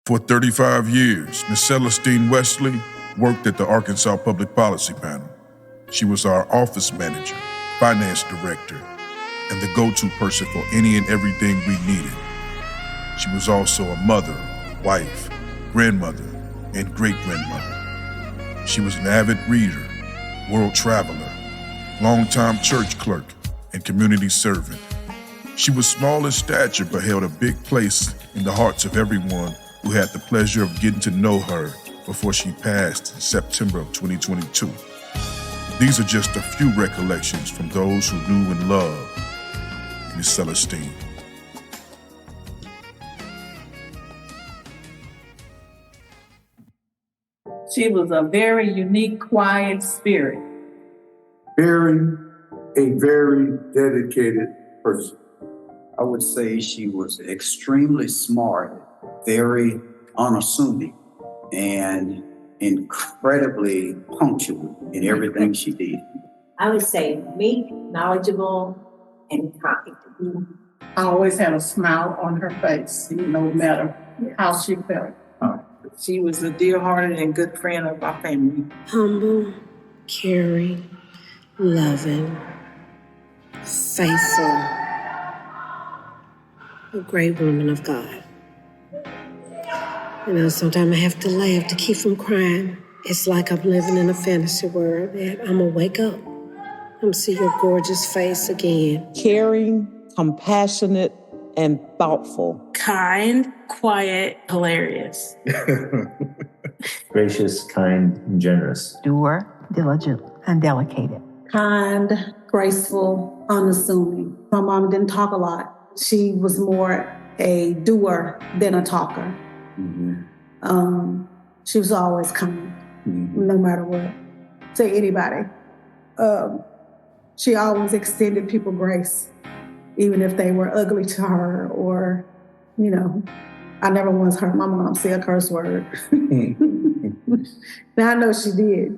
For 35 years, Ms. Celestine Wesley worked at the Arkansas Public Policy Panel. She was our office manager, finance director, and the go-to person for any and everything we needed. She was also a mother, wife, grandmother, and great-grandmother. She was an avid reader, world traveler, longtime church clerk, and community servant. She was small in stature but held a big place in the hearts of everyone who had the pleasure of getting to know her before she passed in September of 2022. These are just a few recollections from those who knew and loved Miss Celestine. She was a very unique, quiet spirit. A very dedicated person. I would say she was extremely smart, very unassuming, and incredibly punctual in everything she did. I would say meek, knowledgeable, and kind. I always had a smile on her face, no matter how she felt. She was a dear-hearted and good friend of our family. Humble, caring, loving, faithful, a great woman of God. You know, sometimes I have to laugh to keep from crying. It's like I'm living in a fantasy world that I'm gonna wake up. I'm gonna see your gorgeous face again. Caring, compassionate, and thoughtful. Kind, quiet, hilarious. Gracious, kind, and generous. Doer, diligent, and delicate. Kind, graceful, unassuming. My mom didn't talk a lot. She was more a doer than a talker. Mm-hmm. She was always kind, no matter what. To anybody. She always extended people grace, even if they were ugly to her or, you know, I never once heard my mom say a curse word. Now I know she did,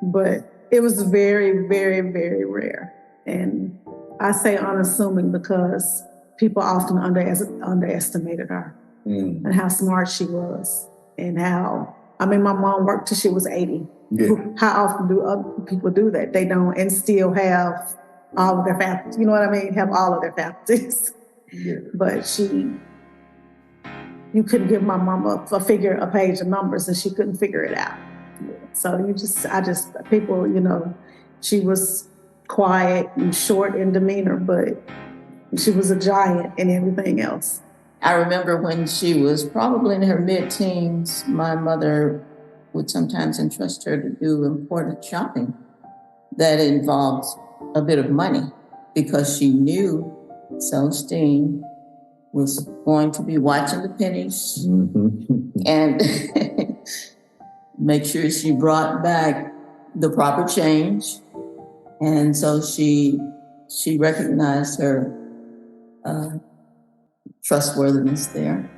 but it was very, very, very rare. And I say unassuming because people often underestimated her and how smart she was and how, I mean, my mom worked till she was 80. Yeah. How often do other people do that? They don't, and still have all of their faculties, you know what I mean? Have all of their faculties. Yeah. But you couldn't give my mom a page of numbers and she couldn't figure it out. So people, you know, she was quiet and short in demeanor, but she was a giant in everything else. I remember when she was probably in her mid-teens, my mother would sometimes entrust her to do important shopping that involved a bit of money because she knew Celestine was going to be watching the pennies and make sure she brought back the proper change. And so she recognized her trustworthiness there.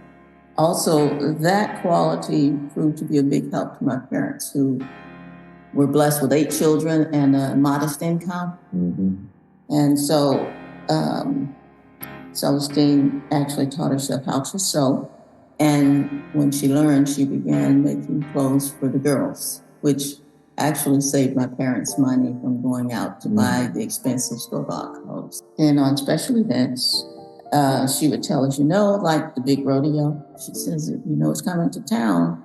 Also, that quality proved to be a big help to my parents, who were blessed with 8 children and a modest income. And so Celestine actually taught herself how to sew. And when she learned, she began making clothes for the girls, which actually saved my parents money from going out to buy the expensive store-bought clothes. And on special events, she would tell us, you know, like the big rodeo, she says, you know, it's coming to town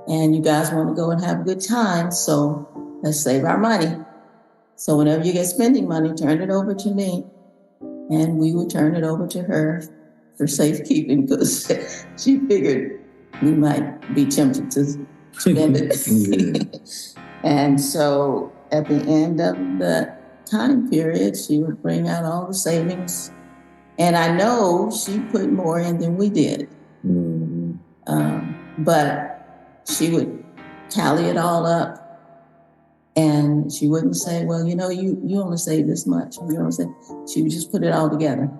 and you guys want to go and have a good time. So let's save our money. So whenever you get spending money, turn it over to me. And we would turn it over to her for safekeeping because she figured we might be tempted to spend it. And so at the end of the time period, she would bring out all the savings. And I know she put more in than we did. But she would tally it all up. And she wouldn't say, well, you know, you only save this much. She would just put it all together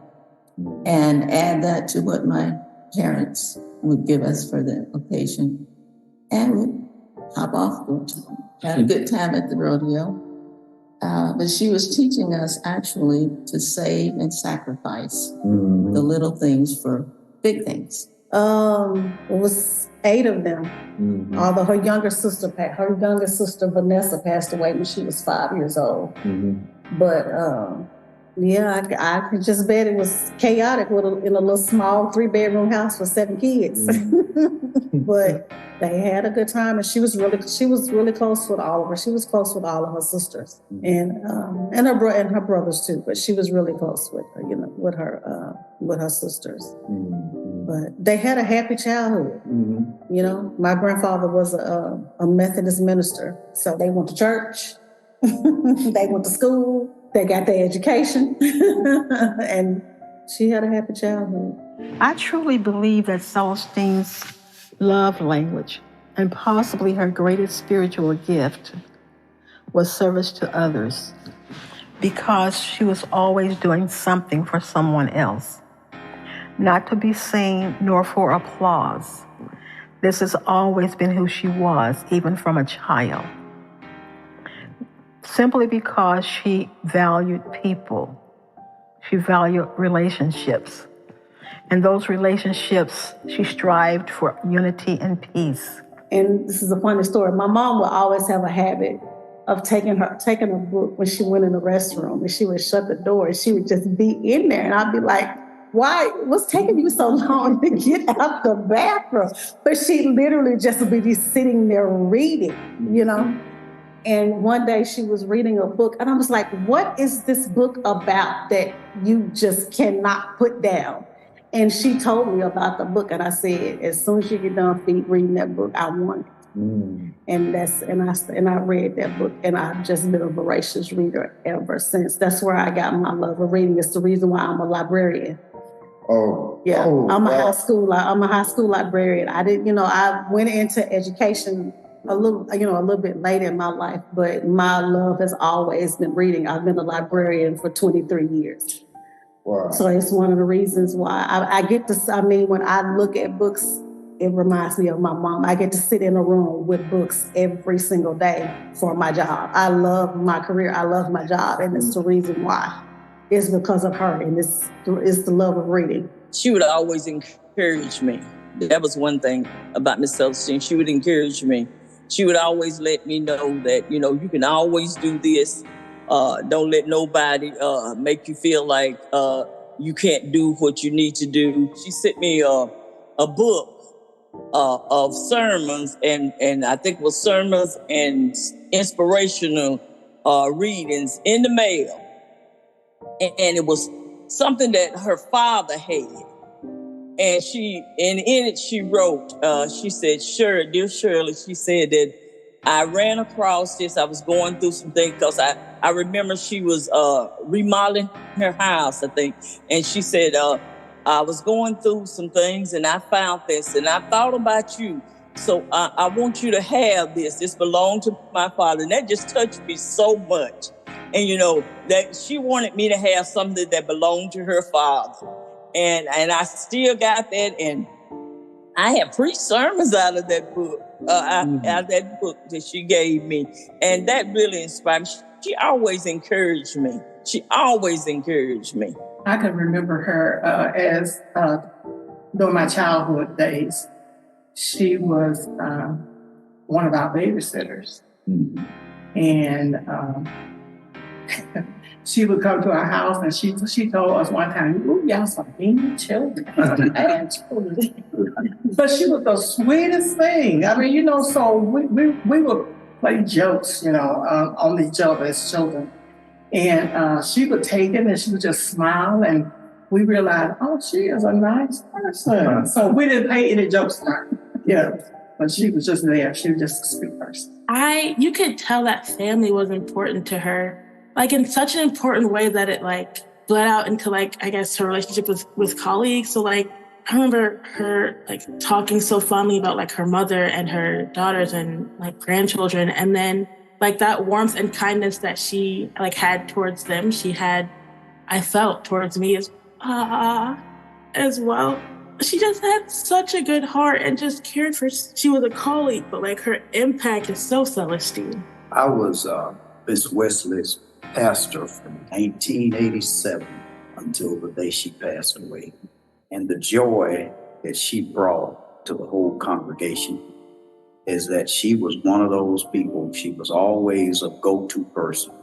and add that to what my parents would give us for the occasion. And we'd hop off, had a good time at the rodeo. But she was teaching us actually to save and sacrifice the little things for big things. It was 8 of them. Although her younger sister Vanessa passed away when she was 5 years old. But yeah, I could just bet it was chaotic in a little small 3-bedroom house with 7 kids. But they had a good time, and she was really close with all of her. She was close with all of her sisters and her brothers too. But she was really close with with her sisters. But they had a happy childhood. You know, my grandfather was a Methodist minister, so they went to church, they went to school, they got their education, and she had a happy childhood. I truly believe that Celestine's love language and possibly her greatest spiritual gift was service to others, because she was always doing something for someone else, not to be seen nor for applause. This has always been who she was, even from a child. Simply because she valued people. She valued relationships. And those relationships, she strived for unity and peace. And this is a funny story. My mom would always have a habit of taking a book when she went in the restroom, and she would shut the door and she would just be in there. And I'd be like, why? What's taking you so long to get out the bathroom? But she literally just would be sitting there reading, you know? And one day she was reading a book, and I was like, what is this book about that you just cannot put down? And she told me about the book, and I said, as soon as you get done reading that book, I want it. And I read that book, and I've just been a voracious reader ever since. That's where I got my love of reading. It's the reason why I'm a librarian. I'm a high school librarian. I went into education a little bit late in my life, but my love has always been reading. I've been a librarian for 23 years. Wow. So it's one of the reasons why when I look at books, it reminds me of my mom. I get to sit in a room with books every single day for my job. I love my career. I love my job. And it's the reason why. It's because of her. And it's the love of reading. She would always encourage me. That was one thing about Miss Celestine. She would encourage me. She would always let me know that, you can always do this. Don't let nobody make you feel like you can't do what you need to do. She sent me a book of sermons, and I think it was sermons and inspirational readings in the mail. And it was something that her father had. And in it she wrote, she said, Dear Shirley, she said that I ran across this. I was going through some things because I remember she was remodeling her house, I think. And she said, I was going through some things and I found this and I thought about you. So I want you to have this. This belonged to my father. And that just touched me so much. And, that she wanted me to have something that belonged to her father. And I still got that. And I have preached sermons out of that book, out of that book that she gave me. And that really inspired me. She always encouraged me. I can remember her as during my childhood days. She was one of our babysitters. And she would come to our house and she told us one time, "Ooh, y'all some mean children." But she was the sweetest thing. I mean, so we would play jokes, on each other as children. And she would take it and she would just smile, and we realized, oh, she is a nice person. So we didn't pay any jokes to her. But she was just there. She was just a sweet person. You could tell that family was important to her, in such an important way that it bled out into I guess her relationship with colleagues. So I remember her talking so fondly about her mother and her daughters and grandchildren, and then that warmth and kindness that she had towards them, I felt towards me as well. She just had such a good heart and just cared for. She was a colleague, but her impact is so Celestine. I was Miss Wesley's pastor from 1987 until the day she passed away. And the joy that she brought to the whole congregation is that she was one of those people, she was always a go-to person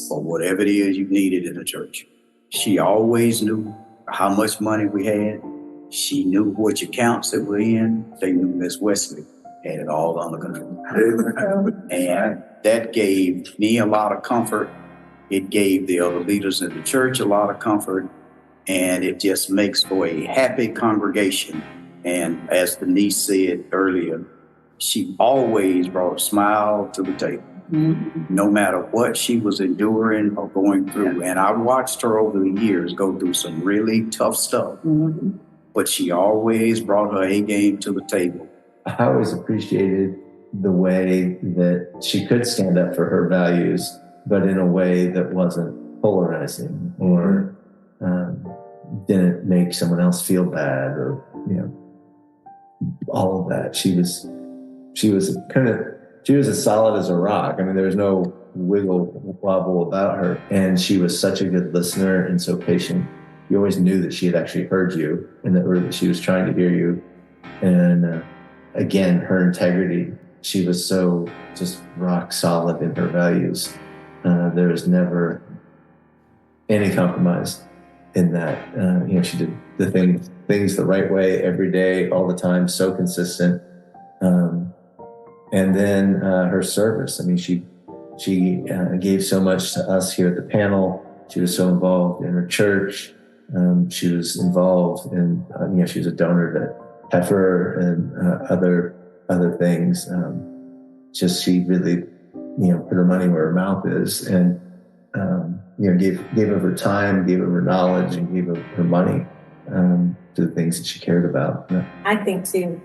for whatever it is you needed in the church. She always knew how much money we had. She knew which accounts that were in. They knew Miss Wesley had it all under control. And that gave me a lot of comfort. It gave the other leaders in the church a lot of comfort. And it just makes for a happy congregation. And as Denise said earlier, she always brought a smile to the table, no matter what she was enduring or going through. And I watched her over the years go through some really tough stuff, but she always brought her A game to the table. I always appreciated the way that she could stand up for her values, but in a way that wasn't polarizing or didn't make someone else feel bad or, all of that. She was as solid as a rock. I mean, there was no wiggle wobble about her. And she was such a good listener and so patient. You always knew that she had actually heard you and that she was trying to hear you. And again, her integrity, she was so just rock solid in her values. There was never any compromise in that. She did the things the right way every day, all the time, so consistent. And then her service. I mean, she gave so much to us here at the panel. She was so involved in her church. She was involved in, she was a donor to Heifer and other things. She really, put her money where her mouth is, and gave of her time, gave of her knowledge, and gave of her money to the things that she cared about. I think too,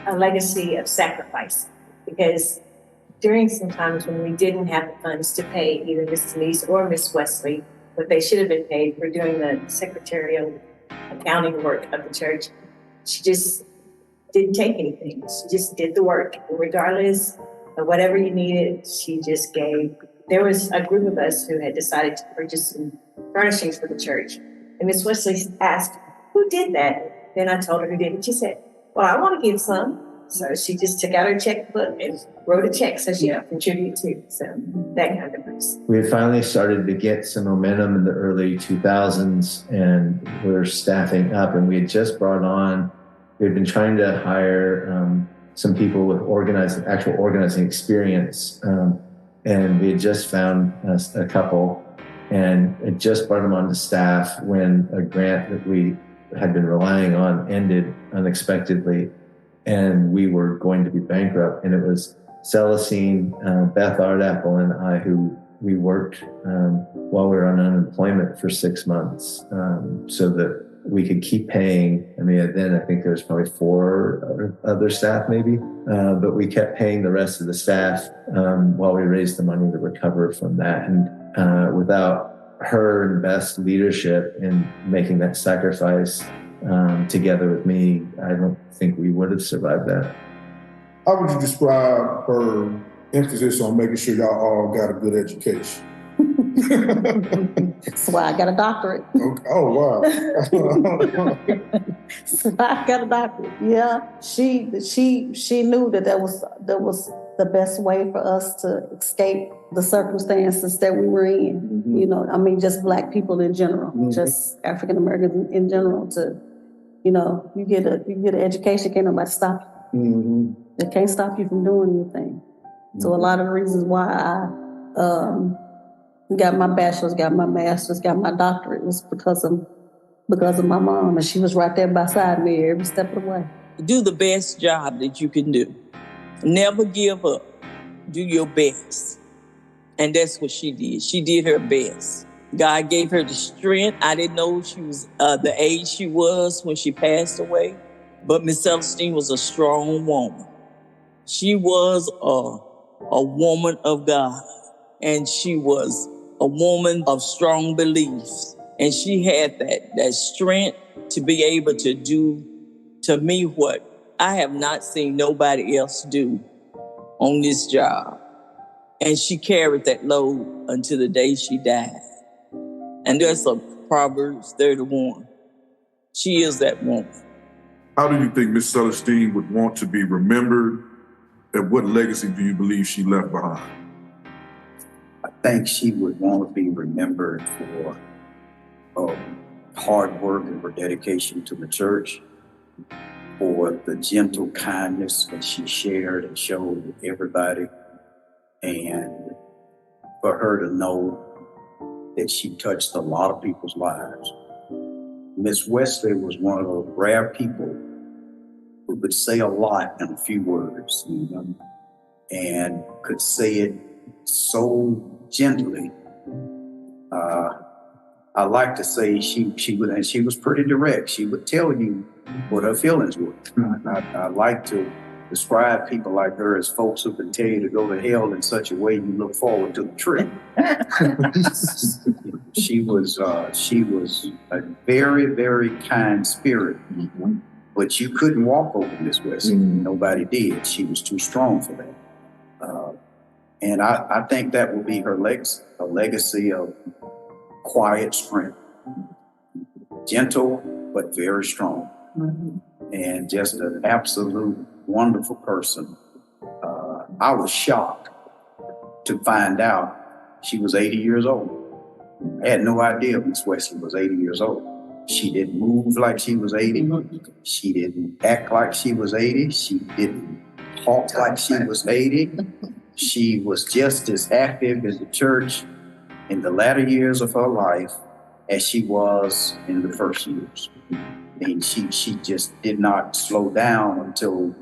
a legacy of sacrifice, because during some times when we didn't have the funds to pay either Miss Denise or Miss Wesley what they should have been paid for doing the secretarial accounting work of the church, she just didn't take anything. She just did the work. Regardless of whatever you needed, she just gave. There was a group of us who had decided to purchase some furnishings for the church. And Miss Wesley asked, who did that? Then I told her who did it. She said, well, I want to give some. So she just took out her checkbook and wrote a check so she could contribute too. So that kind of person. We had finally started to get some momentum in the early 2000s, and we were staffing up, and we had just brought on, we had been trying to hire some people with actual organizing experience. And we had just found a couple, and it just brought them onto staff when a grant that we had been relying on ended unexpectedly, and we were going to be bankrupt. And it was Celestine, Beth Ardapple, and I who we worked while we were on unemployment for 6 months so that we could keep paying. I mean, then I think there was probably 4 other staff maybe, but we kept paying the rest of the staff while we raised the money to recover from that. And without her and Beth's leadership in making that sacrifice together with me, I don't think we would have survived that. How would you describe her emphasis on making sure y'all all got a good education? That's why I got a doctorate. Okay. Oh, wow. So I got a doctorate. Yeah, she knew that was the best way for us to escape the circumstances that we were in. Mm-hmm. Just Black people in general, mm-hmm. just African Americans in general. You get an education, can't nobody stop you. Mm-hmm. They can't stop you from doing anything. Mm-hmm. So a lot of the reasons why I got my bachelor's, got my master's, got my doctorate was because of my mom, and she was right there beside me every step of the way. Do the best job that you can do. Never give up. Do your best. And that's what she did. She did her best. God gave her the strength. I didn't know she was the age she was when she passed away, but Miss Celestine was a strong woman. She was a woman of God, and she was a woman of strong beliefs. And she had that strength to be able to do to me what I have not seen nobody else do on this job. And she carried that load until the day she died. And there's a Proverbs 31. She is that woman. How do you think Miss Celestine would want to be remembered, and what legacy do you believe she left behind? I think she would want to be remembered for hard work and her dedication to the church, for the gentle kindness that she shared and showed with everybody, and for her to know that she touched a lot of people's lives. Miss Wesley was one of those rare people who could say a lot in a few words, you know, and could say it so gently. I like to say she was pretty direct. She would tell you what her feelings were. I like to describe people like her as folks who can tell you to go to hell in such a way you look forward to the trip. She was a very, very kind spirit, but you couldn't walk over Miss Wesley. Nobody did. She was too strong for that. And I think that will be her legacy, a legacy of quiet strength, gentle but very strong, and just an absolute wonderful person. I was shocked to find out she was 80 years old. I had no idea Miss Wesley was 80 years old. She didn't move like she was 80. She didn't act like she was 80. She didn't talk like she was 80. She was just as active in the church in the latter years of her life as she was in the first years. And she just did not slow down until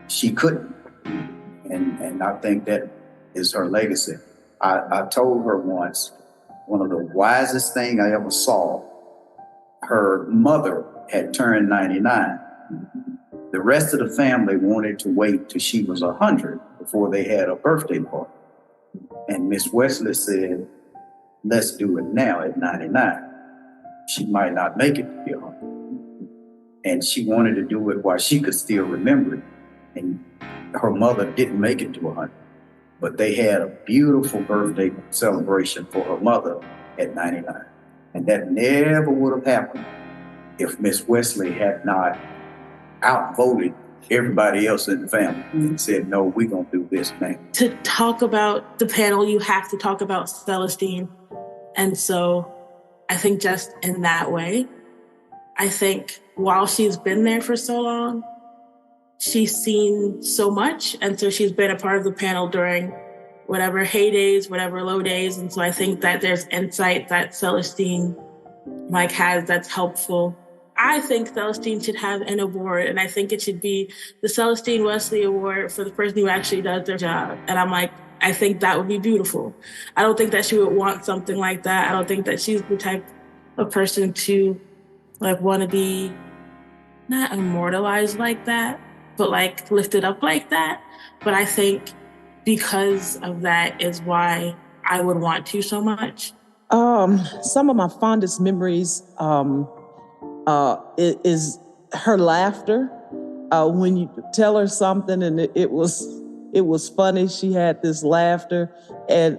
she couldn't. And I think that is her legacy. I told her once, one of the wisest things I ever saw, her mother had turned 99. The rest of the family wanted to wait till she was 100 before they had a birthday party. And Miss Wesley said, let's do it now at 99. She might not make it to be 100. And she wanted to do it while she could still remember it. And her mother didn't make it to 100. But they had a beautiful birthday celebration for her mother at 99. And that never would have happened if Miss Wesley had not outvoted everybody else in the family and said, no, we're going to do this, man. To talk about the panel, you have to talk about Celestine. And so I think just in that way, I think while she's been there for so long, she's seen so much. And so she's been a part of the panel during whatever heydays, whatever low days. And so I think that there's insight that Celestine has that's helpful. I think Celestine should have an award, and I think it should be the Celestine Wesley Award for the person who actually does their job. And I think that would be beautiful. I don't think that she would want something like that. I don't think that she's the type of person to want to be not immortalized like that, but lifted up like that. But I think because of that is why I would want to so much. Some of my fondest memories is her laughter. When you tell her something and it was funny, she had this laughter, and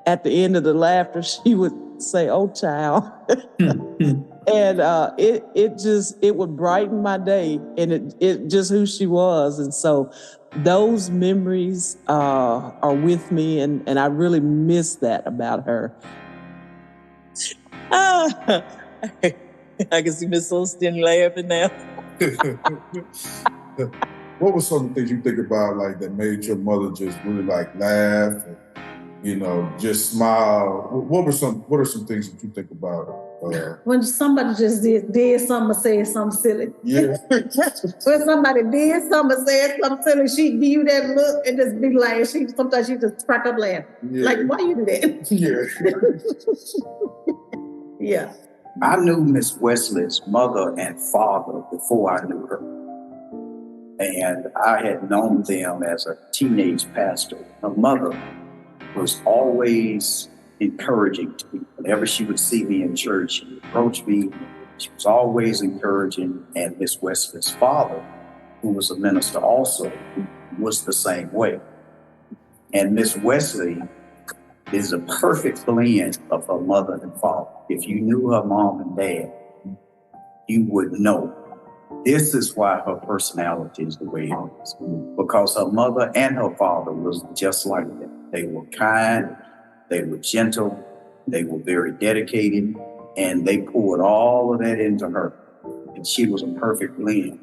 at the end of the laughter, she would say, "Oh, child," and it would brighten my day, and it just who she was, and so those memories are with me, and I really miss that about her. I can see Miss Celestine laughing now. What were some of the things you think about that made your mother just really laugh and, just smile? What are some things that you think about? When somebody just did something or said something silly. Yeah. When somebody did something or said something silly, she'd give you that look and just be like, sometimes she just crack up laughing. Yeah. Why you do that? Yeah. Yeah. I knew Miss Wesley's mother and father before I knew her. And I had known them as a teenage pastor. Her mother was always encouraging to me. Whenever she would see me in church, she would approach me. She was always encouraging. And Miss Wesley's father, who was a minister also, was the same way. And Miss Wesley is a perfect blend of her mother and father. If you knew her mom and dad, you would know This is why her personality is the way it is. Because her mother and her father was just like that. They were kind, they were gentle, they were very dedicated, and they poured all of that into her. And she was a perfect blend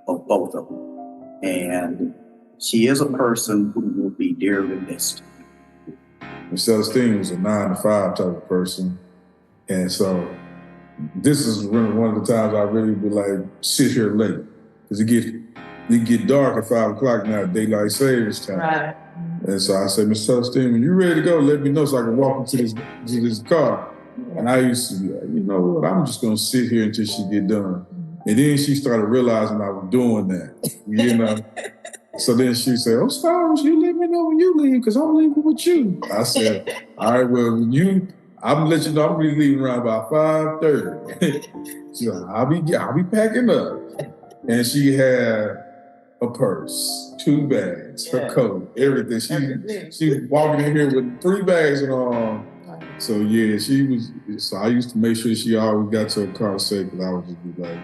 of both of them. And she is a person who will be dearly missed. Miss Celestine was a 9 to 5 type of person. And so this is one of the times I really would like sit here late. Because it get dark at 5 o'clock now, daylight savings time. Right. And so I said, Miss Celestine, when you're ready to go, let me know so I can walk into this car. And I used to be like, you know what, I'm just gonna sit here until she get done. And then she started realizing I was doing that, you know? So then she said, oh, Stars, you let me know when you leave, because I'm leaving with you. I said, all right, well, I'm gonna let you know I'm really leaving around about 5:30. She's like, I'll be packing up. And she had a purse, 2 bags, her coat, everything. She was walking in here with 3 bags in her arm. So yeah, so I used to make sure she always got to her car safe, because I would just be like,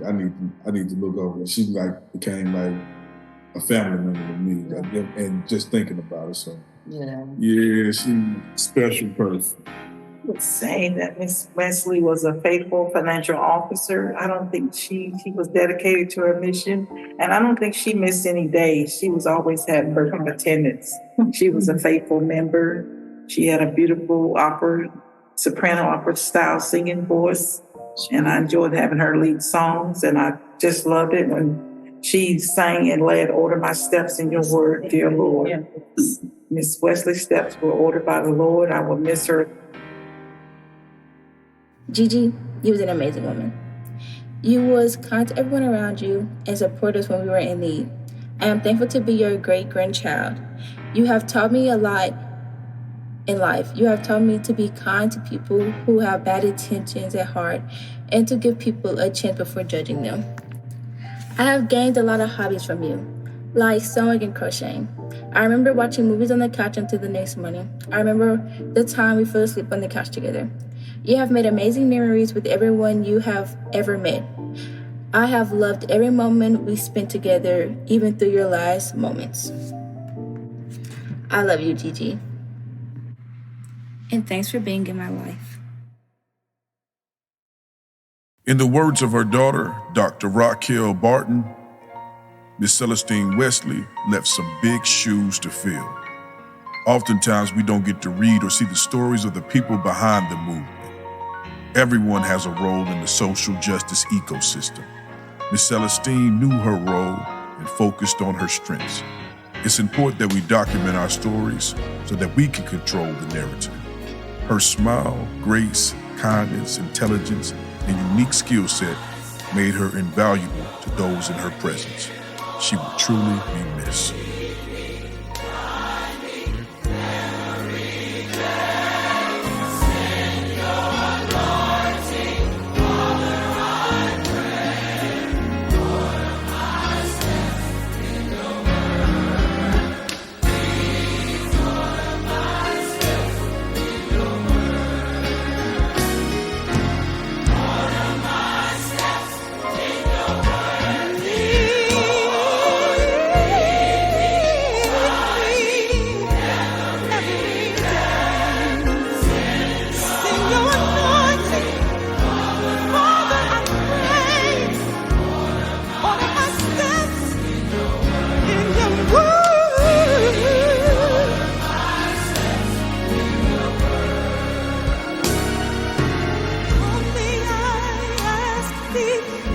I need to look over her. She became like a family member to me, and just thinking about it. So yeah, she's a special person. I would say that Miss Wesley was a faithful financial officer. I don't think she was dedicated to her mission, and I don't think she missed any days. She was always had perfect attendance. She was a faithful member. She had a beautiful soprano opera style singing voice, and I enjoyed having her lead songs, and I just loved it when she sang and led "Order My Steps in Your Word, Dear Lord." Miss Wesley's steps were ordered by the Lord. I will miss her. Gigi, you was an amazing woman. You was kind to everyone around you and supported us when we were in need. I am thankful to be your great-grandchild. You have taught me a lot in life. You have taught me to be kind to people who have bad intentions at heart and to give people a chance before judging them. I have gained a lot of hobbies from you, like sewing and crocheting. I remember watching movies on the couch until the next morning. I remember the time we fell asleep on the couch together. You have made amazing memories with everyone you have ever met. I have loved every moment we spent together, even through your last moments. I love you, Gigi. And thanks for being in my life. In the words of her daughter, Dr. Raquel Barton, Miss Celestine Wesley left some big shoes to fill. Oftentimes, we don't get to read or see the stories of the people behind the movement. Everyone has a role in the social justice ecosystem. Miss Celestine knew her role and focused on her strengths. It's important that we document our stories so that we can control the narrative. Her smile, grace, kindness, intelligence, and unique skill set made her invaluable to those in her presence. She will truly be missed.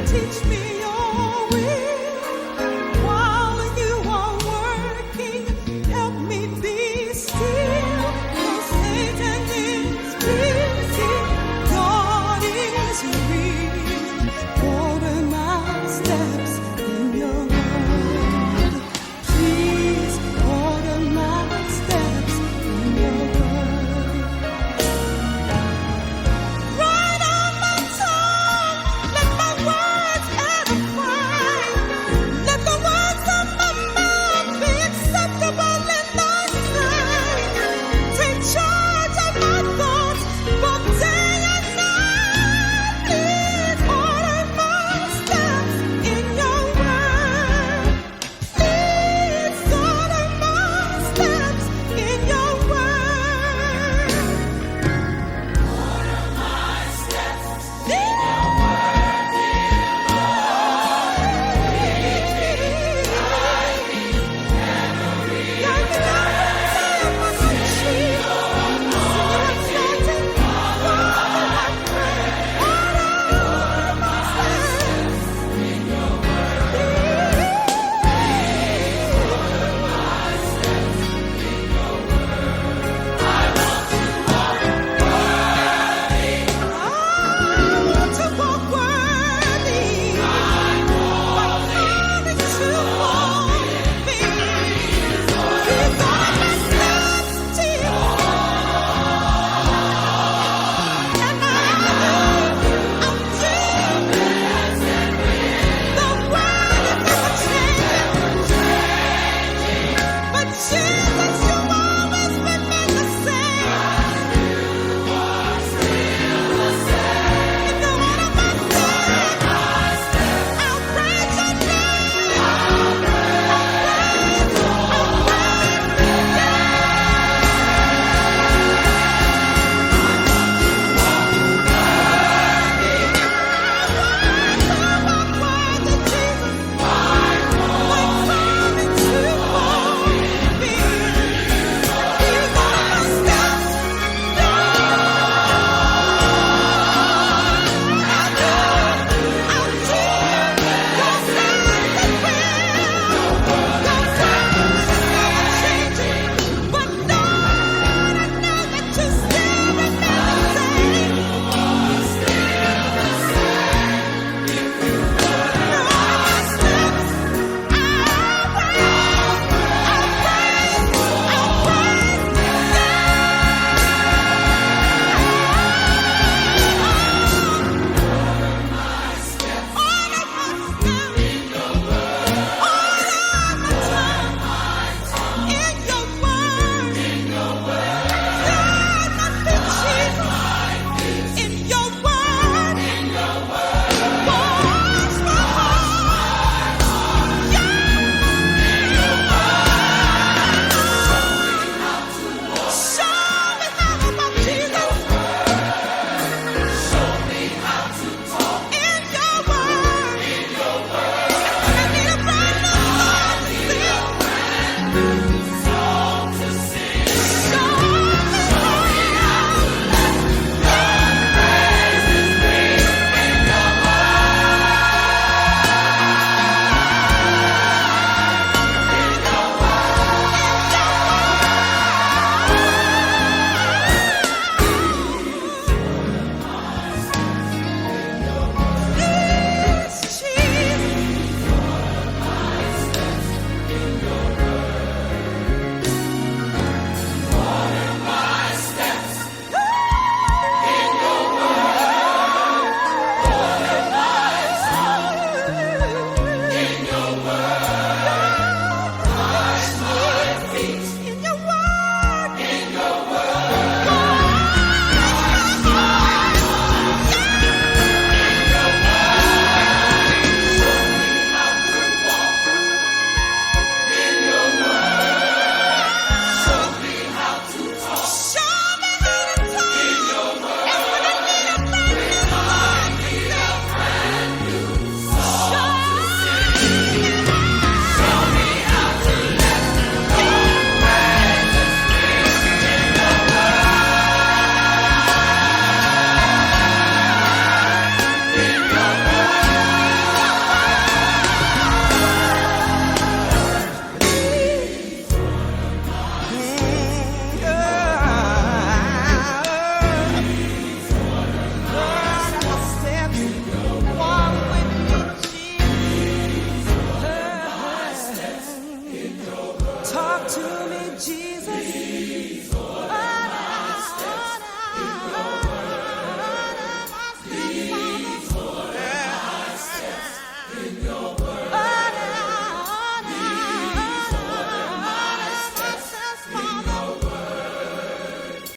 Teach me